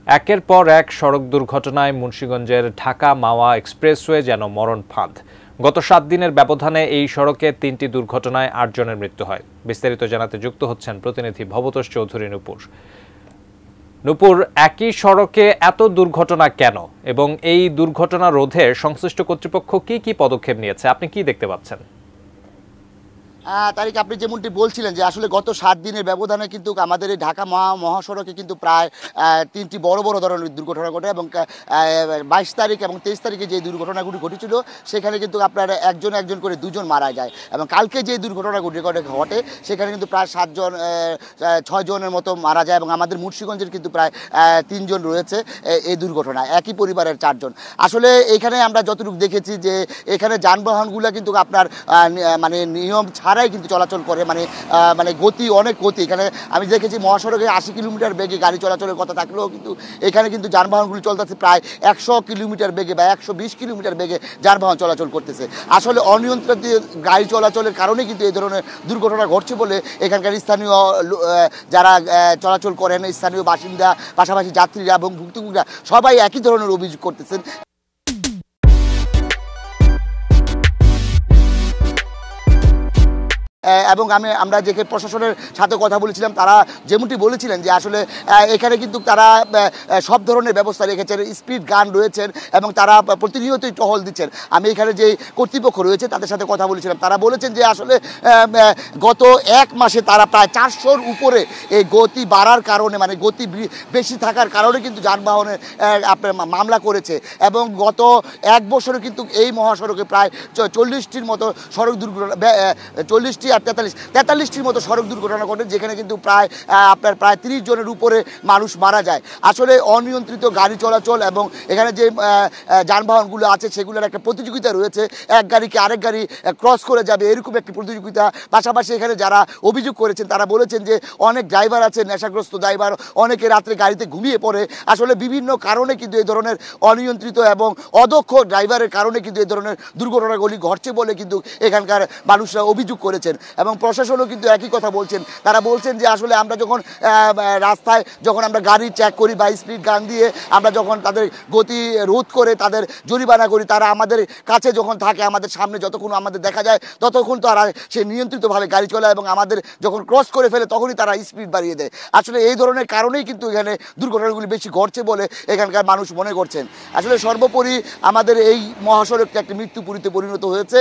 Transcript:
একের পর এক সড়ক দুর্ঘটনায় মুন্সিগঞ্জের ঢাকা মাওয়া এক্সপ্রেসওয়ে যেন মরণ ফাঁদ। গত 7 দিনের ব্যবধানে এই সড়কে 3টি দুর্ঘটনায় 8 জনের মৃত্যু হয়। বিস্তারিত জানাতে যুক্ত হচ্ছেন প্রতিনিধি ভবতোষ চৌধুরী নূপুর। নূপুর, একই সড়কে এত দুর্ঘটনা কেন এবং এই দুর্ঘটনা রোধে সংশ্লিষ্ট কর্তৃপক্ষ কি পদক্ষেপ নিয়েছে, আপনি কি দেখতে পাচ্ছেন? তারিখ আপনি যেমনটি বলছিলেন যে আসলে গত 7 দিনের ব্যবধানে কিন্তু আমাদের এই ঢাকা মহাসড়কে কিন্তু প্রায় 3টি বড় ধরনের দুর্ঘটনা ঘটে এবং 22 তারিখ এবং 23 তারিখে যে দুর্ঘটনাগুলি ঘটেছিল সেখানে কিন্তু আপনার একজন করে 2 জন মারা যায় এবং কালকে যে দুর্ঘটনাগুলি ঘটে সেখানে কিন্তু প্রায় 6 জনের মতো মারা যায় এবং আমাদের মুন্সিগঞ্জের কিন্তু প্রায় 3 জন রয়েছে এই দুর্ঘটনায়, একই পরিবারের 4 জন। আসলে এখানে আমরা যতটুকু দেখেছি যে এখানে যানবাহনগুলো কিন্তু আপনার মানে নিয়ম ছাড়াই কিন্তু চলাচল করে, মানে অনেক গতি। এখানে আমি দেখেছি মহাসড়কে 80 কিলোমিটার বেগে গাড়ি চলাচলের কথা থাকলেও কিন্তু এখানে কিন্তু যানবাহনগুলি চলতেছে প্রায় 100 কিলোমিটার বেগে বা 120 কিলোমিটার বেগে যানবাহন চলাচল করতেছে। আসলে অনিয়ন্ত্রিত গাড়ি চলাচলের কারণে কিন্তু এই ধরনের দুর্ঘটনা ঘটছে বলে এখানকার স্থানীয় যারা চলাচল করেন, স্থানীয় বাসিন্দা, পাশাপাশি যাত্রীরা এবং ভুক্তভোগীরা সবাই একই ধরনের অভিযোগ করতেছেন। এবং আমরা যে প্রশাসনের সাথে কথা বলেছিলাম তারা যেমনটি বলেছিলেন যে আসলে এখানে কিন্তু তারা সব ধরনের ব্যবস্থা রেখেছেন, স্পিড গান রয়েছেন এবং তারা প্রতিনিয়তই টহল দিচ্ছেন। আমি এখানে যে কর্তৃপক্ষ রয়েছে তাদের সাথে কথা বলেছিলাম, তারা বলেছেন যে আসলে গত 1 মাসে তারা প্রায় 400-র উপরে এই গতি বাড়ার কারণে, মানে গতি বেশি থাকার কারণে কিন্তু যানবাহনের আপনার মামলা করেছে এবং গত 1 বছরে কিন্তু এই মহাসড়কে প্রায় 40টির মতো সড়ক দুর্ঘটনা, 40টি আর 43টির মতো সড়ক দুর্ঘটনা ঘটে, যেখানে কিন্তু প্রায় 30 জনের উপরে মানুষ মারা যায়। আসলে অনিয়ন্ত্রিত গাড়ি চলাচল এবং এখানে যে যানবাহনগুলো আছে সেগুলোর একটা প্রতিযোগিতা রয়েছে, এক গাড়িকে আরেক গাড়ি ক্রস করে যাবে এরকম একটি প্রতিযোগিতা। পাশাপাশি এখানে যারা অভিযোগ করেছেন তারা বলেছেন যে অনেক ড্রাইভার আছে নেশাগ্রস্ত ড্রাইভার, অনেকে রাত্রে গাড়িতে ঘুমিয়ে পড়ে। আসলে বিভিন্ন কারণে কিন্তু এই ধরনের অনিয়ন্ত্রিত এবং অদক্ষ ড্রাইভারের কারণে কিন্তু এই ধরনের দুর্ঘটনাগুলি ঘটছে বলে কিন্তু এখানকার মানুষরা অভিযোগ করেছেন এবং প্রশাসনও কিন্তু একই কথা বলছেন। তারা বলছেন যে আসলে আমরা যখন রাস্তায় আমরা গাড়ি চেক করি বা স্পিড গান দিয়ে আমরা যখন তাদের গতি রোধ করে তাদের জরিমানা করি, তারা আমাদের কাছে যখন থাকে, আমাদের সামনে যতক্ষণ আমাদের দেখা যায় ততক্ষণ তারা সে নিয়ন্ত্রিতভাবে গাড়ি চলায় এবং আমাদের যখন ক্রস করে ফেলে তখনই তারা স্পিড বাড়িয়ে দেয়। আসলে এই ধরনের কারণেই কিন্তু এখানে দুর্ঘটনাগুলি বেশি ঘটছে বলে এখানকার মানুষ মনে করছেন। আসলে সর্বোপরি আমাদের এই মহাসড়কটি একটি মৃত্যুপুরীতে পরিণত হয়েছে।